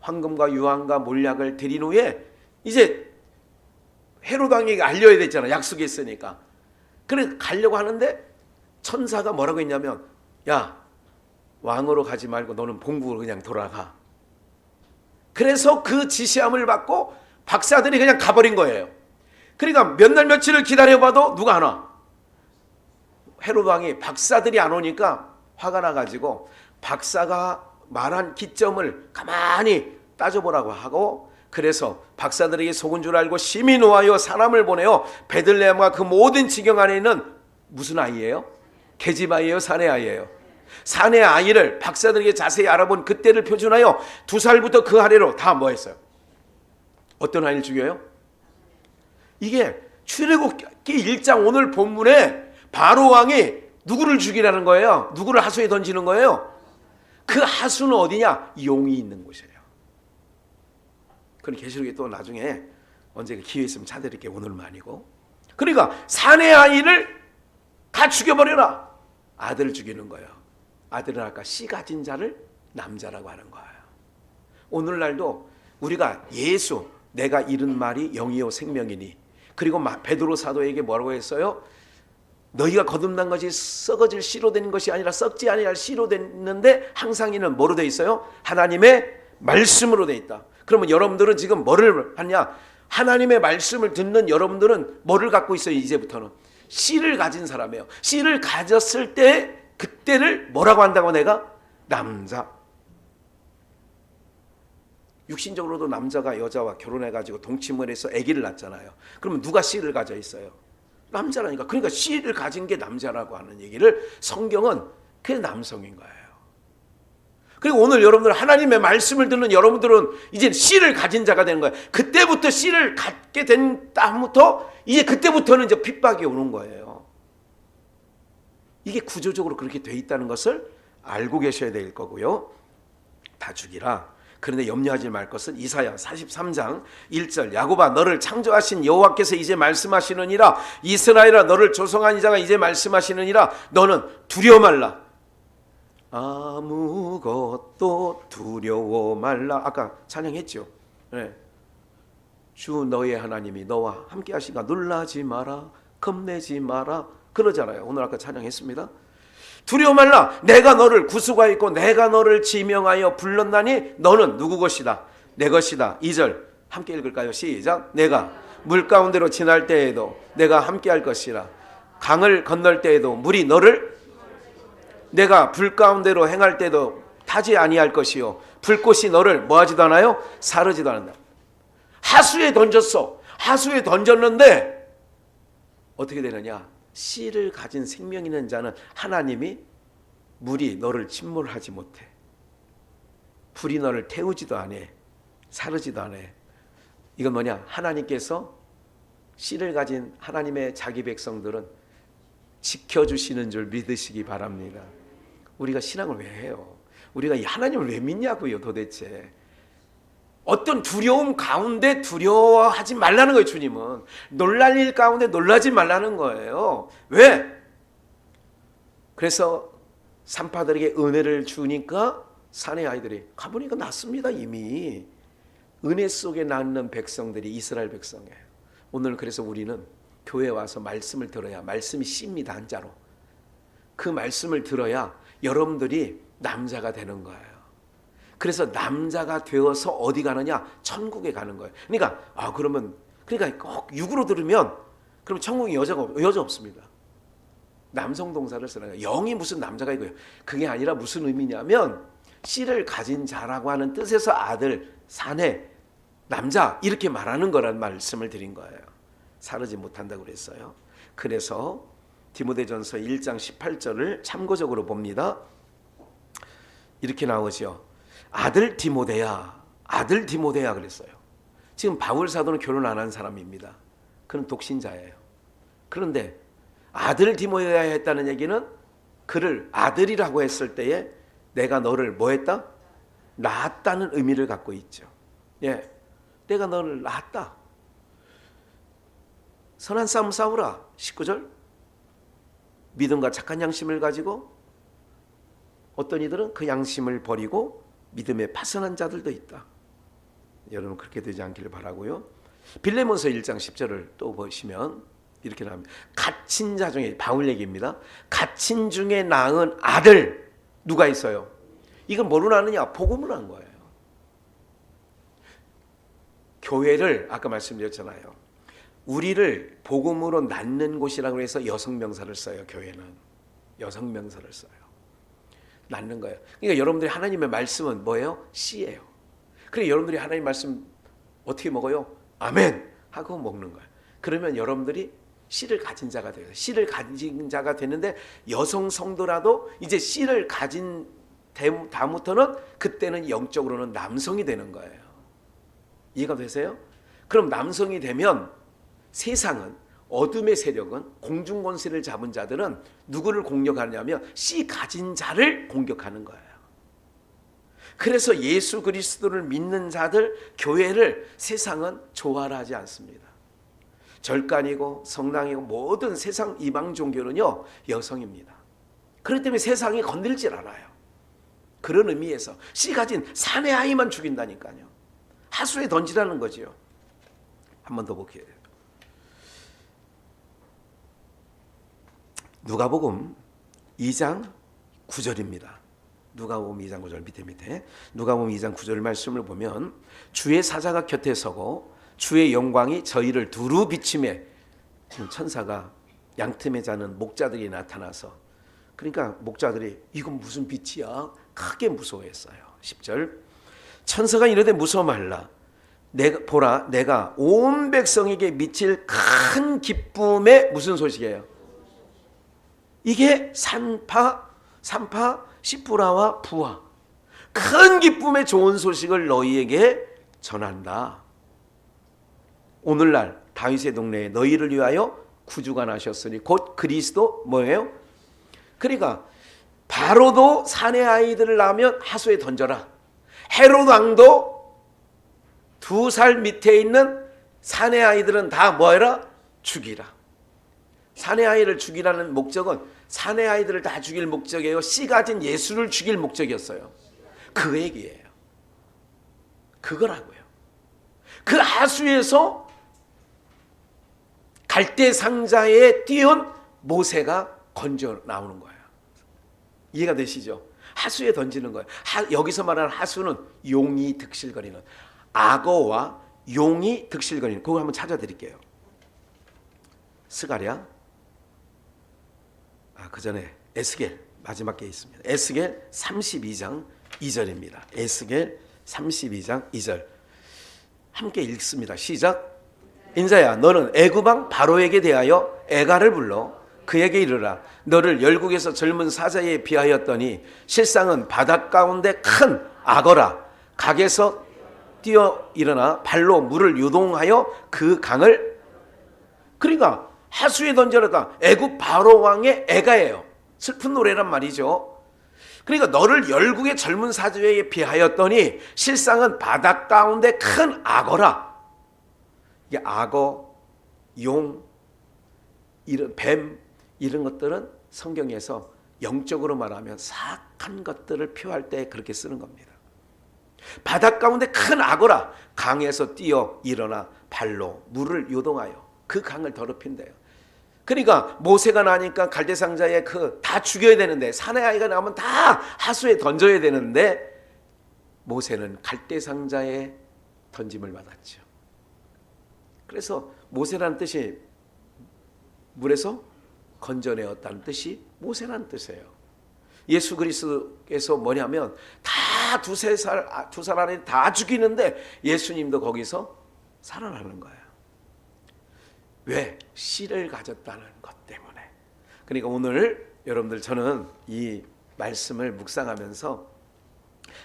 황금과 유황과 몰약을 드린 후에 이제 헤롯 왕에게 알려야 됐잖아. 약속했으니까. 그래 가려고 하는데 천사가 뭐라고 했냐면, 야 왕으로 가지 말고 너는 본국으로 그냥 돌아가. 그래서 그 지시함을 받고 박사들이 그냥 가버린 거예요. 그러니까 몇 날 며칠을 기다려봐도 누가 안 와. 헤롯 왕이 박사들이 안 오니까 화가 나가지고 박사가 말한 기점을 가만히 따져보라고 하고, 그래서 박사들에게 속은 줄 알고 심히 노하여 사람을 보내어 베들레헴과 그 모든 지경 안에 있는, 무슨 아이예요? 계집 아이예요? 사내 아이예요? 사내 아이를 박사들에게 자세히 알아본 그때를 표준하여 2살부터 그 아래로 다 뭐 했어요? 어떤 아이를 죽여요? 이게 출애굽기 1장 오늘 본문에 바로 왕이 누구를 죽이라는 거예요? 누구를 하수에 던지는 거예요? 그 하수는 어디냐? 용이 있는 곳이에요. 그건 계시록에 또 나중에 언제 기회 있으면 찾아드릴게요. 오늘은 아니고. 그러니까 사내 아이를 다 죽여버려라. 아들을 죽이는 거예요. 아들은 아까 씨 가진 자를 남자라고 하는 거예요. 오늘날도 우리가 예수, 내가 이른 말이 영이요 생명이니, 그리고 베드로 사도에게 뭐라고 했어요? 너희가 거듭난 것이 썩어질 씨로 된 것이 아니라 썩지 아니할 씨로 됐는데, 항상 이는 뭐로 돼 있어요? 하나님의 말씀으로 돼 있다. 그러면 여러분들은 지금 뭐를 하냐? 하나님의 말씀을 듣는 여러분들은 뭐를 갖고 있어요? 이제부터는 씨를 가진 사람이에요. 씨를 가졌을 때 그때를 뭐라고 한다고? 내가 남자. 육신적으로도 남자가 여자와 결혼해가지고 동침을 해서 아기를 낳잖아요. 그러면 누가 씨를 가져 있어요? 남자라니까. 그러니까 씨를 가진 게 남자라고 하는 얘기를 성경은 그게 남성인 거예요. 그리고 오늘 여러분들 하나님의 말씀을 듣는 여러분들은 이제 씨를 가진 자가 되는 거예요. 그때부터 씨를 갖게 된 다음부터 이제 그때부터는 이제 핍박이 오는 거예요. 이게 구조적으로 그렇게 돼 있다는 것을 알고 계셔야 될 거고요. 다 죽이라. 그런데 염려하지 말 것은 이사야 43장 1절, 야곱아 너를 창조하신 여호와께서 이제 말씀하시느니라. 이스라엘아 너를 조성한 이자가 이제 말씀하시느니라. 너는 두려워 말라. 아무것도 두려워 말라. 아까 찬양했죠. 네. 주 너의 하나님이 너와 함께 하시니까 놀라지 마라, 겁내지 마라 그러잖아요. 오늘 아까 찬양했습니다. 두려워 말라. 내가 너를 구수하였고 내가 너를 지명하여 불렀나니 너는 누구 것이다? 내 것이다. 2절 함께 읽을까요? 시작. 내가 물 가운데로 지날 때에도 내가 함께 할 것이라. 강을 건널 때에도 물이 너를, 내가 불 가운데로 행할 때도 타지 아니할 것이요 불꽃이 너를 뭐하지도 않아요? 사르지도 않는다. 하수에 던졌어. 하수에 던졌는데 어떻게 되느냐? 씨를 가진 생명 있는 자는 하나님이 물이 너를 침몰하지 못해. 불이 너를 태우지도 않아. 사르지도 않아. 이건 뭐냐? 하나님께서 씨를 가진 하나님의 자기 백성들은 지켜주시는 줄 믿으시기 바랍니다. 우리가 신앙을 왜 해요? 우리가 이 하나님을 왜 믿냐고요 도대체. 어떤 두려움 가운데 두려워하지 말라는 거예요. 주님은 놀랄 일 가운데 놀라지 말라는 거예요. 왜? 그래서 산파들에게 은혜를 주니까 사내 아이들이 가보니까 낫습니다. 이미 은혜 속에 낳는 백성들이 이스라엘 백성이에요. 오늘 그래서 우리는 교회에 와서 말씀을 들어야, 말씀이 씨입니다. 한자로. 그 말씀을 들어야 여러분들이 남자가 되는 거예요. 그래서 남자가 되어서 어디 가느냐? 천국에 가는 거예요. 그러니까 그러니까 꼭 육으로 들으면 그럼 천국에 여자 없습니다. 남성 동사를 쓰는 거예요. 영이 무슨 남자가 있고요. 그게 아니라 무슨 의미냐면 씨를 가진 자라고 하는 뜻에서 아들, 사내, 남자 이렇게 말하는 거란 말씀을 드린 거예요. 사르지 못한다고 그랬어요. 그래서 디모데전서 1장 18절을 참고적으로 봅니다. 이렇게 나오죠. 아들 디모데야 그랬어요. 지금 바울 사도는 결혼 안 한 사람입니다. 그는 독신자예요. 그런데 아들 디모데야 했다는 얘기는 그를 아들이라고 했을 때에 내가 너를 뭐 했다? 낳았다는 의미를 갖고 있죠. 예, 내가 너를 낳았다. 선한 싸움 싸우라. 19절. 믿음과 착한 양심을 가지고 어떤 이들은 그 양심을 버리고 믿음에 파선한 자들도 있다. 여러분 그렇게 되지 않기를 바라고요. 빌레몬서 1장 10절을 또 보시면 이렇게 나옵니다. 갇힌 자 중에, 바울 얘기입니다. 갇힌 중에 낳은 아들 누가 있어요? 이건 뭐로 낳느냐? 복음으로 한 거예요. 교회를 아까 말씀드렸잖아요. 우리를 복음으로 낳는 곳이라고 해서 여성명사를 써요. 교회는 여성명사를 써요. 낳는 거예요. 그러니까 여러분들이 하나님의 말씀은 뭐예요? 씨예요. 그래 여러분들이 하나님 말씀 어떻게 먹어요? 아멘 하고 먹는 거예요. 그러면 여러분들이 씨를 가진 자가 돼요. 씨를 가진 자가 되는데 여성 성도라도 이제 씨를 가진 다음부터는 그때는 영적으로는 남성이 되는 거예요. 이해가 되세요? 그럼 남성이 되면 세상은 어둠의 세력은 공중권세를 잡은 자들은 누구를 공격하냐면 씨 가진 자를 공격하는 거예요. 그래서 예수 그리스도를 믿는 자들, 교회를 세상은 좋아하지 않습니다. 절간이고 성당이고 모든 세상 이방 종교는요 여성입니다. 그렇기 때문에 세상이 건들질 않아요. 그런 의미에서 씨 가진 사내 아이만 죽인다니까요. 하수에 던지라는 거지요. 한 번 더 볼게요. 누가복음 2장 9절입니다. 누가복음 2장 9절 밑에 누가복음 2장 9절 말씀을 보면 주의 사자가 곁에 서고 주의 영광이 저희를 두루 비추매, 천사가 양틈에 자는 목자들이 나타나서 그러니까 목자들이 이건 무슨 빛이야? 크게 무서워했어요. 10절 천사가 이르되 무서워 말라. 보라 내가 온 백성에게 미칠 큰 기쁨의 무슨 소식이에요? 이게 산파, 시푸라와 부하 큰 기쁨의 좋은 소식을 너희에게 전한다. 오늘날 다윗의 동네에 너희를 위하여 구주가 나셨으니 곧 그리스도 뭐예요? 그러니까 바로도 사내 아이들을 낳으면 하수에 던져라. 헤롯 왕도 2살 밑에 있는 사내 아이들은 다 뭐해라? 죽이라. 사내 아이를 죽이라는 목적은 사내 아이들을 다 죽일 목적이에요. 씨 가진 예수를 죽일 목적이었어요. 그 얘기예요. 그거라고요. 그 하수에서 갈대 상자에 띄운 모세가 건져 나오는 거예요. 이해가 되시죠? 하수에 던지는 거예요. 여기서 말하는 하수는 용이 득실거리는, 악어와 용이 득실거리는, 그거 한번 찾아드릴게요. 스가랴, 그 전에 에스겔 마지막 게 있습니다. 에스겔 32장 2절입니다. 에스겔 32장 2절 함께 읽습니다. 시작. 인자야 너는 애굽왕 바로에게 대하여 애가를 불러 그에게 이르라. 너를 열국에서 젊은 사자에 비하였더니 실상은 바닷 가운데 큰 악어라. 각에서 뛰어 일어나 발로 물을 유동하여 그 강을, 그러니까 하수에 던져라다. 애굽 바로 왕의 애가예요. 슬픈 노래란 말이죠. 그러니까 너를 열국의 젊은 사자에 비하였더니 실상은 바닷 가운데 큰 악어라. 이게 악어, 용, 이런 뱀 이런 것들은 성경에서 영적으로 말하면 사악한 것들을 표할 때 그렇게 쓰는 겁니다. 바닷 가운데 큰 악어라. 강에서 뛰어 일어나 발로 물을 요동하여 그 강을 더럽힌대요. 그러니까 모세가 나니까 갈대상자에 다 죽여야 되는데, 사내 아이가 나오면 다 하수에 던져야 되는데 모세는 갈대 상자에 던짐을 받았죠. 그래서 모세라는 뜻이 물에서 건져내었다는 뜻이 모세라는 뜻이에요. 예수 그리스도께서 뭐냐면 다 두 살 안에 다 죽이는데 예수님도 거기서 살아나는 거예요. 왜? 씨를 가졌다는 것 때문에. 그러니까 오늘 여러분들, 저는 이 말씀을 묵상하면서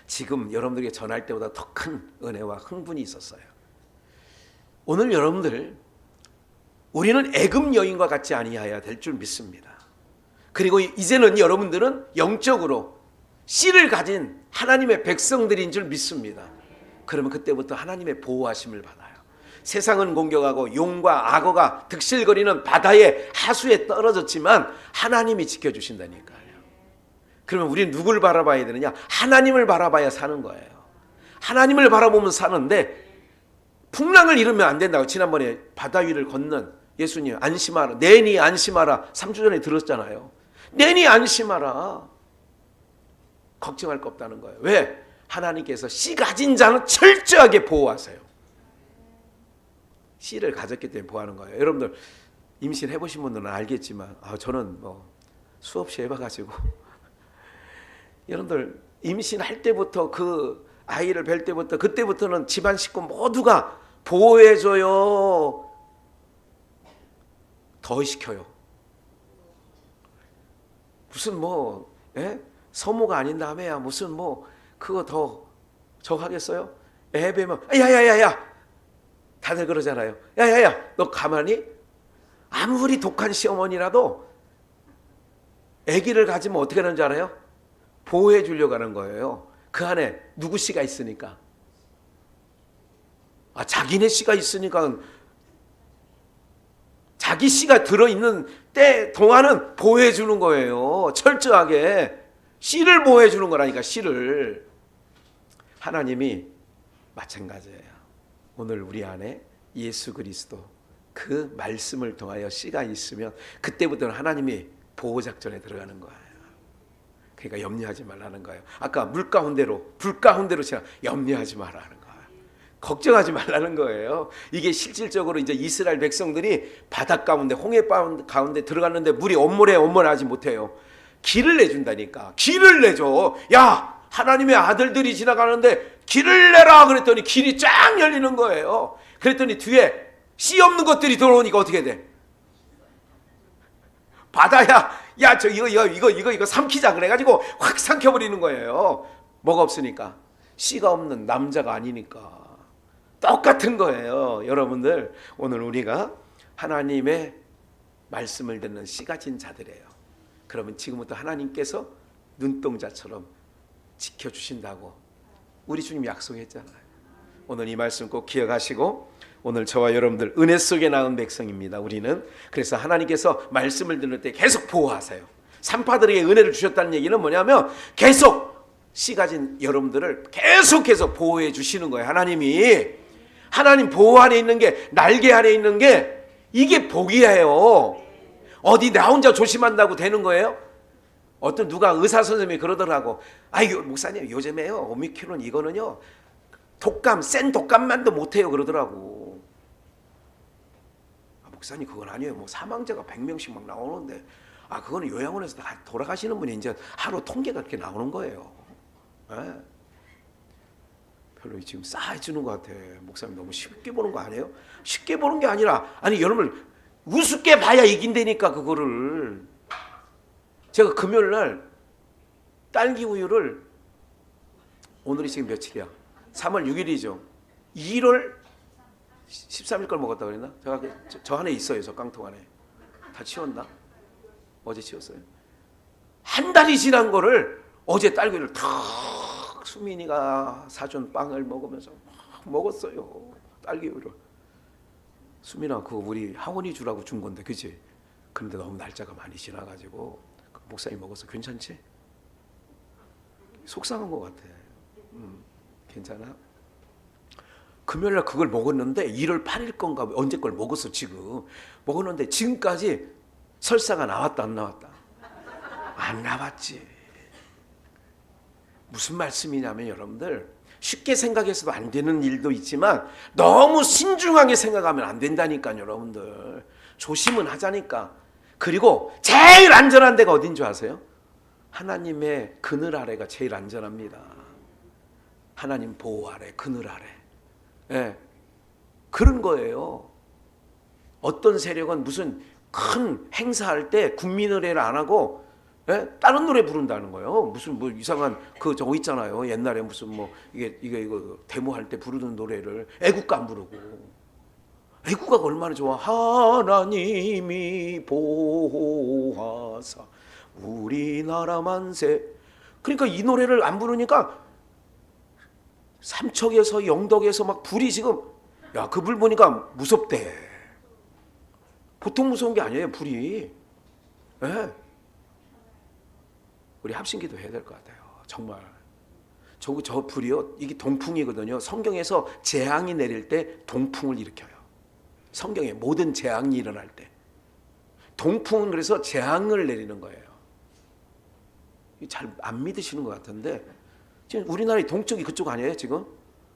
지금 여러분들에게 전할 때보다 더 큰 은혜와 흥분이 있었어요. 오늘 여러분들, 우리는 애굽 여인과 같지 아니하여야 될 줄 믿습니다. 그리고 이제는 여러분들은 영적으로 씨를 가진 하나님의 백성들인 줄 믿습니다. 그러면 그때부터 하나님의 보호하심을 받아요. 세상은 공격하고 용과 악어가 득실거리는 바다의 하수에 떨어졌지만 하나님이 지켜주신다니까요. 그러면 우리는 누굴 바라봐야 되느냐? 하나님을 바라봐야 사는 거예요. 하나님을 바라보면 사는데 풍랑을 일으면 안 된다고 지난번에 바다 위를 걷는 예수님, 안심하라, 내니 안심하라 3주 전에 들었잖아요. 내니 안심하라. 걱정할 거 없다는 거예요. 왜? 하나님께서 씨 가진 자는 철저하게 보호하세요. 씨를 가졌기 때문에 보호하는 거예요. 여러분들 임신 해보신 분들은 알겠지만 저는 수없이 해봐가지고 여러분들 임신할 때부터 그 아이를 뵐 때부터 그때부터는 집안 식구 모두가 보호해줘요. 더 시켜요. 무슨 서모가 아닌 다음에야 무슨 그거 더 하겠어요? 애 뵈면 야야야야 다들 그러잖아요. 야야야 너 가만히, 아무리 독한 시어머니라도 아기를 가지면 어떻게 하는 줄 알아요? 보호해 주려고 하는 거예요. 그 안에 누구 씨가 있으니까. 자기네 씨가 있으니까 자기 씨가 들어있는 때 동안은 보호해 주는 거예요. 철저하게 씨를 보호해 주는 거라니까. 씨를. 하나님이 마찬가지예요. 오늘 우리 안에 예수 그리스도 그 말씀을 통하여 씨가 있으면 그때부터는 하나님이 보호 작전에 들어가는 거예요. 그러니까 염려하지 말라는 거예요. 아까 물 가운데로 불 가운데로 지나 염려하지 말라는 거예요. 걱정하지 말라는 거예요. 이게 실질적으로 이제 이스라엘 백성들이 바다 가운데 홍해 가운데 들어갔는데 물이 엄몰하지 못해요. 길을 내준다니까. 길을 내줘. 야, 하나님의 아들들이 지나가는데 길을 내라 그랬더니 길이 쫙 열리는 거예요. 그랬더니 뒤에 씨 없는 것들이 들어오니까 어떻게 돼? 바다야, 야, 이거 삼키자 그래가지고 확 삼켜버리는 거예요. 뭐가 없으니까? 씨가 없는 남자가 아니니까. 똑같은 거예요. 여러분들, 오늘 우리가 하나님의 말씀을 듣는 씨 가진 자들이에요. 그러면 지금부터 하나님께서 눈동자처럼 지켜주신다고 우리 주님 약속했잖아요. 오늘 이 말씀 꼭 기억하시고, 오늘 저와 여러분들 은혜 속에 나온 백성입니다. 우리는. 그래서 하나님께서 말씀을 듣는 때 계속 보호하세요. 산파들에게 은혜를 주셨다는 얘기는 뭐냐면 계속 씨 가진 여러분들을 계속해서 보호해 주시는 거예요. 하나님 보호 안에 있는 게, 날개 안에 있는 게 이게 복이에요. 어디 나 혼자 조심한다고 되는 거예요? 어떤 누가 의사 선생님이 그러더라고. 목사님 요즘에요 오미크론 이거는요 센 독감만도 못해요 그러더라고. 목사님 그건 아니에요. 사망자가 100명씩 막 나오는데 그거는 요양원에서 다 돌아가시는 분이 이제 하루 통계가 그렇게 나오는 거예요. 별로 지금 싸해주는 것 같아. 목사님 너무 쉽게 보는 거 아니에요? 쉽게 보는 게 아니라 여러분 우습게 봐야 이긴다니까. 그거를 제가 금요일 날 딸기 우유를, 오늘이 지금 며칠이야? 3월 6일이죠. 1월 13일 걸 먹었다 그랬나? 제가 저 안에 있어요. 저 깡통 안에. 다 치웠나? 어제 치웠어요. 한 달이 지난 거를 어제 딸기 우유를 탁 수민이가 사준 빵을 먹으면서 막 먹었어요. 딸기 우유를. 수민아 그거 우리 하원이 주라고 준 건데 그치? 그런데 너무 날짜가 많이 지나가지고 목사님 먹어서 괜찮지? 속상한 것 같아. 괜찮아? 금요일날 그걸 먹었는데 1월 8일 건가 언제 걸 먹었어. 지금 먹었는데 지금까지 설사가 나왔다 안 나왔다? 안 나왔지. 무슨 말씀이냐면 여러분들, 쉽게 생각해서도 안 되는 일도 있지만 너무 신중하게 생각하면 안 된다니까요, 여러분들. 조심은 하자니까. 그리고 제일 안전한 데가 어딘 줄 아세요? 하나님의 그늘 아래가 제일 안전합니다. 하나님 보호 아래, 그늘 아래. 예, 그런 거예요. 어떤 세력은 무슨 큰 행사할 때 국민의례를 안 하고, 예? 다른 노래 부른다는 거예요. 무슨 뭐 이상한 그 저거 있잖아요. 옛날에 무슨 뭐 이거 데모할 때 부르는 노래를 애국가 안 부르고. 애국가가 얼마나 좋아. 하나님이 보호하사 우리나라 만세. 그러니까 이 노래를 안 부르니까 삼척에서 영덕에서 막 불이 지금, 야, 그 불 보니까 무섭대. 보통 무서운 게 아니에요, 불이. 예. 우리 합심기도 해야 될 것 같아요. 정말. 저 불이요, 이게 동풍이거든요. 성경에서 재앙이 내릴 때 동풍을 일으켜요. 성경에 모든 재앙이 일어날 때. 동풍은 그래서 재앙을 내리는 거예요. 잘 안 믿으시는 것 같은데, 지금 우리나라의 동쪽이 그쪽 아니에요, 지금?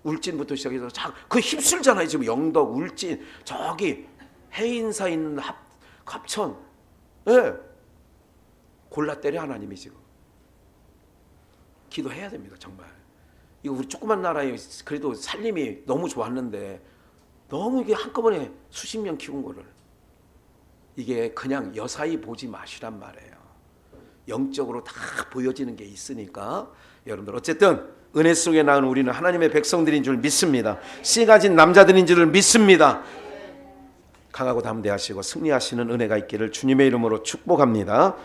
울진부터 시작해서 그 휩쓸잖아요, 지금 영덕, 울진, 저기 해인사 있는 합천. 예. 골라 때려 하나님이 지금. 기도해야 됩니다, 정말. 이거 우리 조그만 나라에 그래도 살림이 너무 좋았는데 너무 이게 한꺼번에 수십 명 키운 거를, 이게 그냥 여사히 보지 마시란 말이에요. 영적으로 다 보여지는 게 있으니까 여러분들 어쨌든 은혜 속에 나은 우리는 하나님의 백성들인 줄 믿습니다. 씨 가진 남자들인 줄을 믿습니다. 강하고 담대하시고 승리하시는 은혜가 있기를 주님의 이름으로 축복합니다.